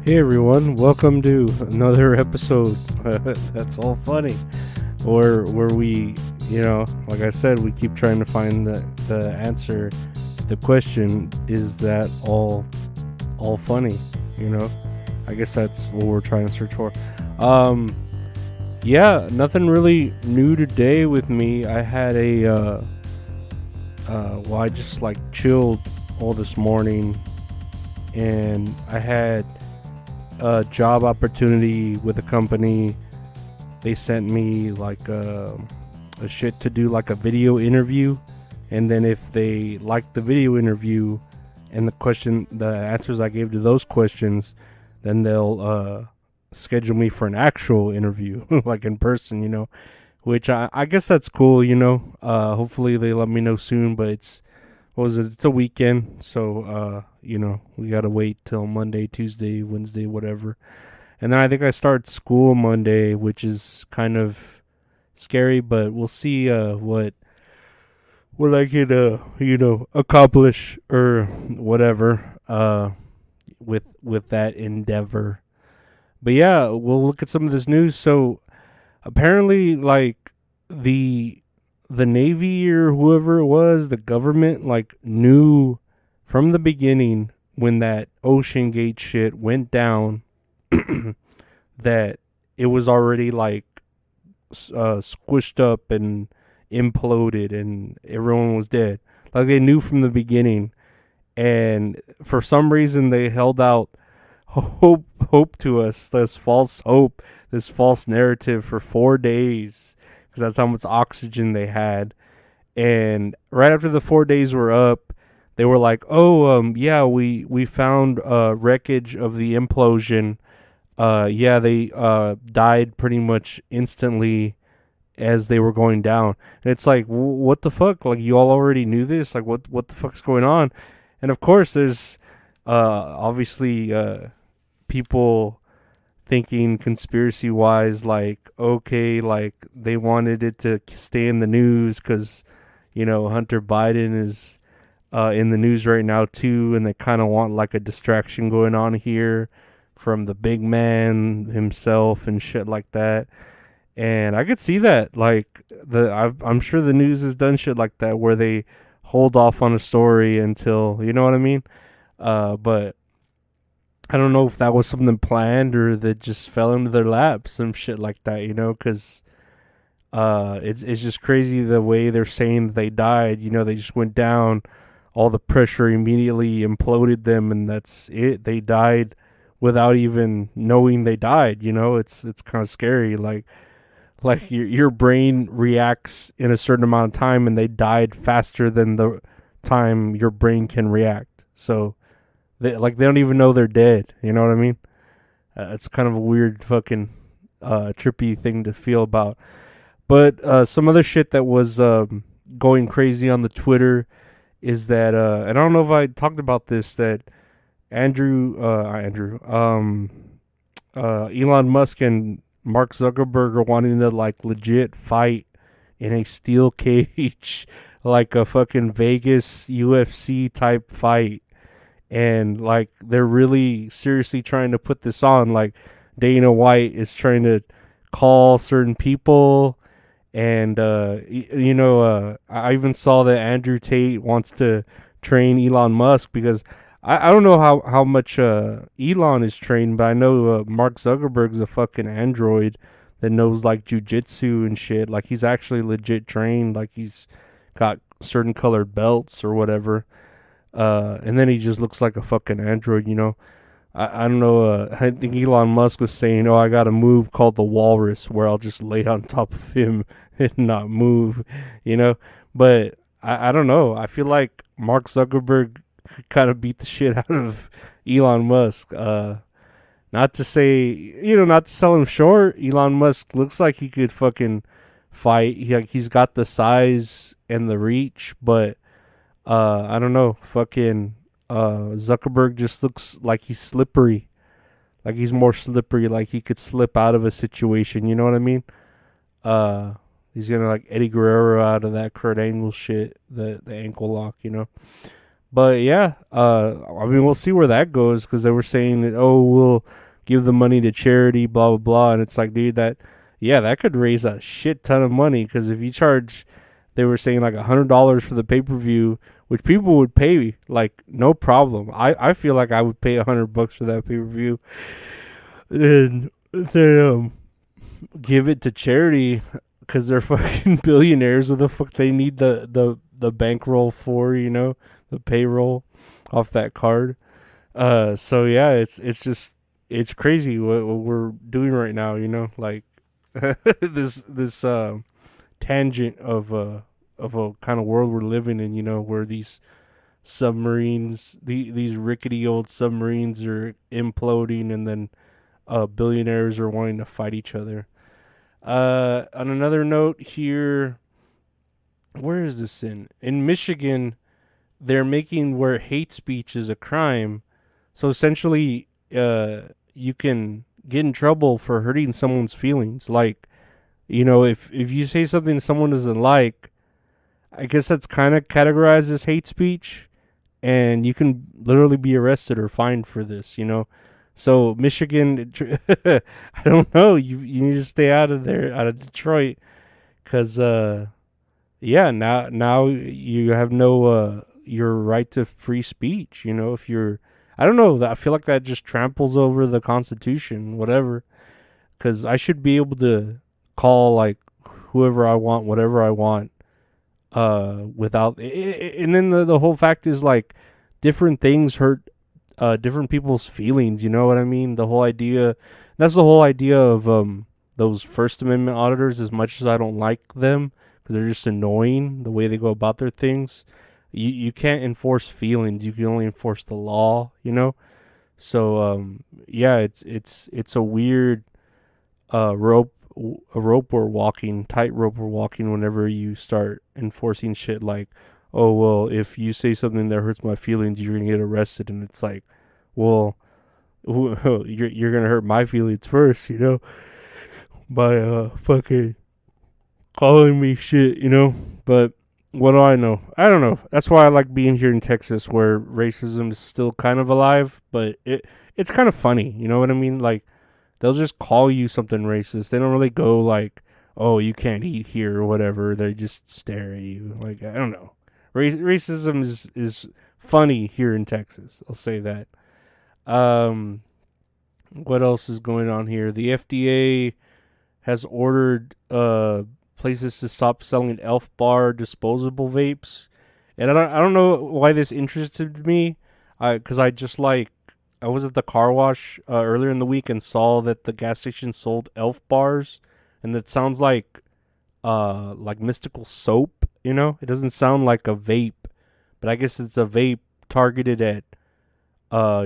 Hey everyone, welcome to another episode. That's all funny. Or where we, like I said, we keep trying to find the answer. The question is that all funny. You know, I guess that's what we're trying to search for. Yeah, nothing really new today with me. I had I just like chilled all this morning, and I had a job opportunity with a company. They sent me like a shit to do like a video interview, and then if they liked the video interview and the answers I gave to those questions, then they'll schedule me for an actual interview, like in person, which I guess that's cool, hopefully they let me know soon, but it's a weekend, so we gotta wait till Monday, Tuesday, Wednesday, whatever. And then I think I start school Monday, which is kind of scary, but we'll see what I can accomplish or whatever with that endeavor. But yeah, we'll look at some of this news. So apparently, like the Navy or whoever it was, the government, like, knew from the beginning when that OceanGate shit went down that it was already like squished up and imploded and everyone was dead. Like, they knew from the beginning, and for some reason they held out hope to us, this false hope, this false narrative for 4 days, because that's how much oxygen they had. And right after the 4 days were up, they were like, yeah, we found wreckage of the implosion. Yeah, they died pretty much instantly as they were going down. And it's like, what the fuck? Like, you all already knew this? Like, what the fuck's going on? And of course, there's obviously people thinking conspiracy wise, like, okay, like they wanted it to stay in the news because Hunter Biden is in the news right now too, and they kind of want like a distraction going on here from the big man himself and shit like that. And I could see that, like, I'm sure the news has done shit like that where they hold off on a story until, you know what I mean. But I don't know if that was something planned or that just fell into their lap, some shit like that, because it's just crazy the way they're saying that they died. They just went down, all the pressure immediately imploded them, and that's it. They died without even knowing they died. It's kind of scary. Like your brain reacts in a certain amount of time, and they died faster than the time your brain can react. So they don't even know they're dead. You know what I mean? It's kind of a weird fucking trippy thing to feel about. But some other shit that was going crazy on the Twitter is that, and I don't know if I talked about this, that Elon Musk and Mark Zuckerberg are wanting to like legit fight in a steel cage, like a fucking Vegas UFC type fight. And like they're really seriously trying to put this on. Like, Dana White is trying to call certain people, and I even saw that Andrew Tate wants to train Elon Musk, because I don't know how much Elon is trained, but I know Mark Zuckerberg's a fucking android that knows like jujitsu and shit. Like, he's actually legit trained. Like, he's got certain colored belts or whatever. And then he just looks like a fucking android, I don't know. I think Elon Musk was saying, I got a move called the Walrus where I'll just lay on top of him and not move, But I don't know. I feel like Mark Zuckerberg kind of beat the shit out of Elon Musk. Not to say, not to sell him short. Elon Musk looks like he could fucking fight. He's got the size and the reach, but I don't know. Fucking Zuckerberg just looks like he's slippery. Like, he's more slippery. Like, he could slip out of a situation. You know what I mean? He's gonna like Eddie Guerrero out of that Kurt Angle shit, the ankle lock. But yeah, I mean, we'll see where that goes because they were saying that, oh, we'll give the money to charity, blah blah blah, and it's like, dude, yeah, that could raise a shit ton of money because if you charge, they were saying like $100 for the pay per view, which people would pay like no problem. I feel like I would pay $100 for that pay per view, and then give it to charity because they're fucking billionaires. What the fuck they need the bankroll for? The payroll off that card. So yeah, it's just it's crazy what we're doing right now. Like this tangent of a kind of world we're living in. Where these submarines, these rickety old submarines, are imploding, and then billionaires are wanting to fight each other. On another note here, where is this in? In Michigan, they're making where hate speech is a crime. So essentially, you can get in trouble for hurting someone's feelings. Like, if you say something someone doesn't like, I guess that's kind of categorized as hate speech, and you can literally be arrested or fined for this. So Michigan, I don't know. You need to stay out of there, out of Detroit, because yeah, now you have no your right to free speech. If you're, I don't know. I feel like that just tramples over the Constitution, whatever. Because I should be able to call like whoever I want, whatever I want, without. And then the whole fact is like different things hurt different people's feelings. You know what I mean? The whole idea. That's the whole idea of those First Amendment auditors. As much as I don't like them, because they're just annoying the way they go about their things. You can't enforce feelings. You can only enforce the law. So yeah, it's a weird rope we're walking, tightrope we're walking whenever you start enforcing shit like, oh well, if you say something that hurts my feelings, you're gonna get arrested, and it's like, well, you're gonna hurt my feelings first, by fucking calling me shit. But what do I know? I don't know. That's why I like being here in Texas, where racism is still kind of alive, but it's kind of funny. You know what I mean? Like they'll just call you something racist. They don't really go like, "Oh, you can't eat here" or whatever. They just stare at you. Like I don't know. Racism is funny here in Texas. I'll say that. Um, what else is going on here? The FDA has ordered places to stop selling Elf Bar disposable vapes, and I don't know why this interested me. Because I was at the car wash earlier in the week and saw that the gas station sold Elf Bars, and that sounds like mystical soap. It doesn't sound like a vape, but I guess it's a vape targeted at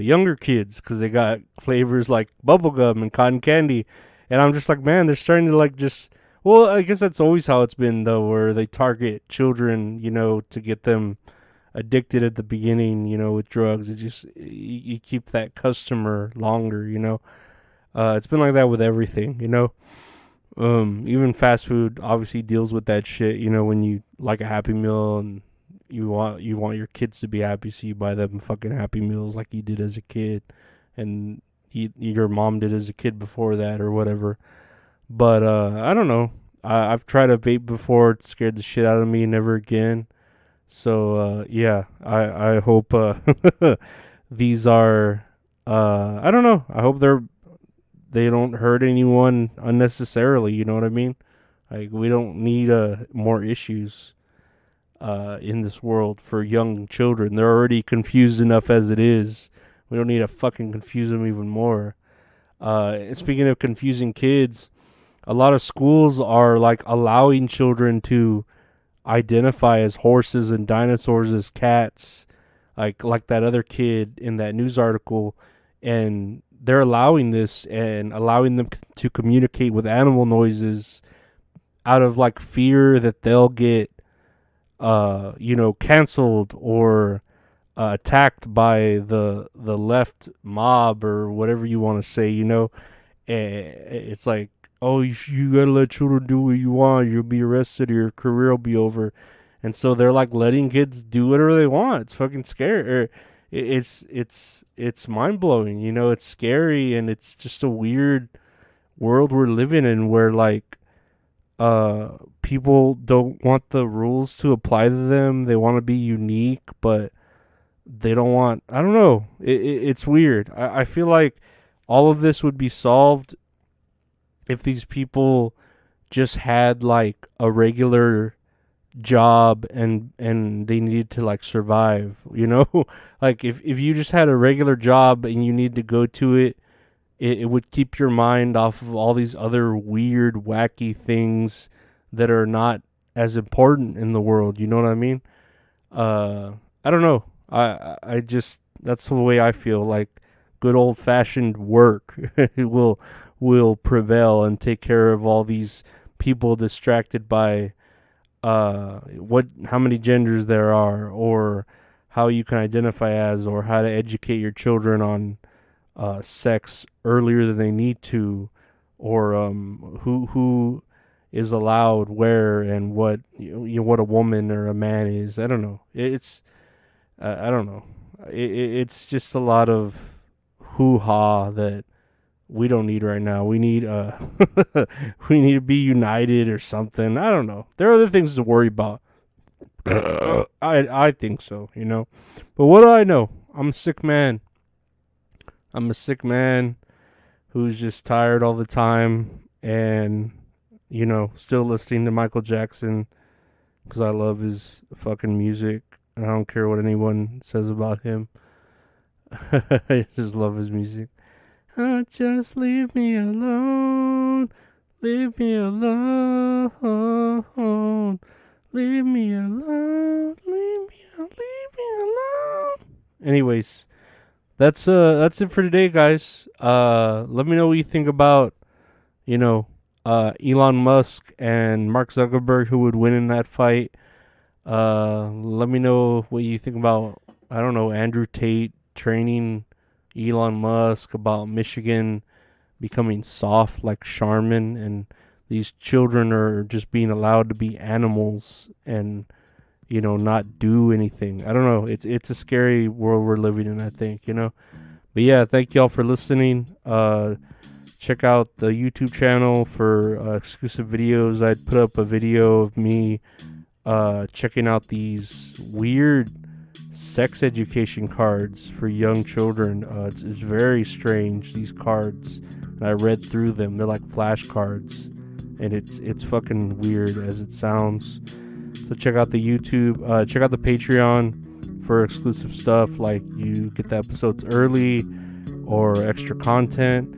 younger kids because they got flavors like bubblegum and cotton candy. And I'm just like, man, they're starting to like just. Well, I guess that's always how it's been though, where they target children, to get them addicted at the beginning, with drugs. It just you keep that customer longer. It's been like that with everything. Even fast food obviously deals with that shit. When you like a Happy Meal and you want your kids to be happy, so you buy them fucking Happy Meals like you did as a kid, and your mom did as a kid before that or whatever. But I don't know. I've tried a vape before. It scared the shit out of me. Never again. So yeah, I hope these are. I don't know. I hope they don't hurt anyone unnecessarily. You know what I mean? Like we don't need more issues in this world for young children. They're already confused enough as it is. We don't need to fucking confuse them even more. Speaking of confusing kids, a lot of schools are like allowing children to identify as horses and dinosaurs as cats, like that other kid in that news article, and they're allowing this and allowing them to communicate with animal noises out of like fear that they'll get canceled or attacked by the left mob or whatever you want to say. It's like, oh, you gotta let children do what you want. You'll be arrested or your career will be over. and so they're like letting kids do whatever they want. It's fucking scary. It's mind blowing. You know, it's scary, and it's just a weird world we're living in where like people don't want the rules to apply to them. They want to be unique, but they don't want. I don't know. It's weird. I feel like all of this would be solved if these people just had like a regular job and they needed to like survive, you know. Like if you just had a regular job and you need to go to it would keep your mind off of all these other weird wacky things that are not as important in the world, you know what I mean? I don't know. I just, that's the way I feel. Like good old fashioned work will prevail and take care of all these people distracted by how many genders there are, or how you can identify as, or how to educate your children on sex earlier than they need to, or who is allowed where and what what a woman or a man is. I don't know. It's I don't know. It's just a lot of hoo ha that we don't need right now. We need we need to be united or something. I don't know. There are other things to worry about. I think so, you know. But what do I know? I'm a sick man. I'm a sick man who's just tired all the time, and still listening to Michael Jackson because I love his fucking music. I don't care what anyone says about him. I just love his music. Just leave me alone. Leave me alone. Leave me alone. Leave me alone. Anyways, that's it for today, guys. Let me know what you think about, Elon Musk and Mark Zuckerberg, who would win in that fight. Let me know what you think about, I don't know, Andrew Tate training Elon Musk, about Michigan becoming soft like Charmin, and these children are just being allowed to be animals and not do anything. I don't know. It's a scary world we're living in, I think, But yeah, thank y'all for listening. Check out the YouTube channel for exclusive videos. I'd put up a video of me checking out these weird sex education cards for young children. It's very strange, these cards. And I read through them. They're like flashcards, and it's fucking weird as it sounds. So check out the YouTube, check out the Patreon for exclusive stuff, like you get the episodes early or extra content.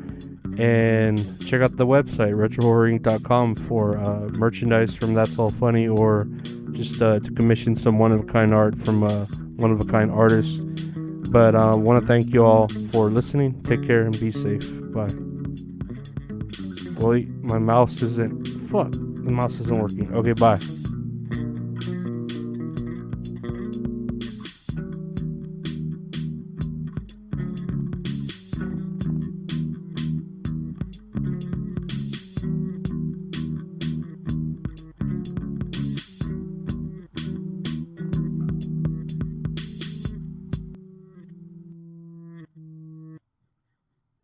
And check out the website, retrohorrorinc.com, for merchandise from That's All Funny, or just to commission some one-of-a-kind art from one-of-a-kind artist. But I want to thank you all for listening. Take care and be safe. Bye. Wait, my mouse isn't... Fuck. The mouse isn't working. Okay, bye.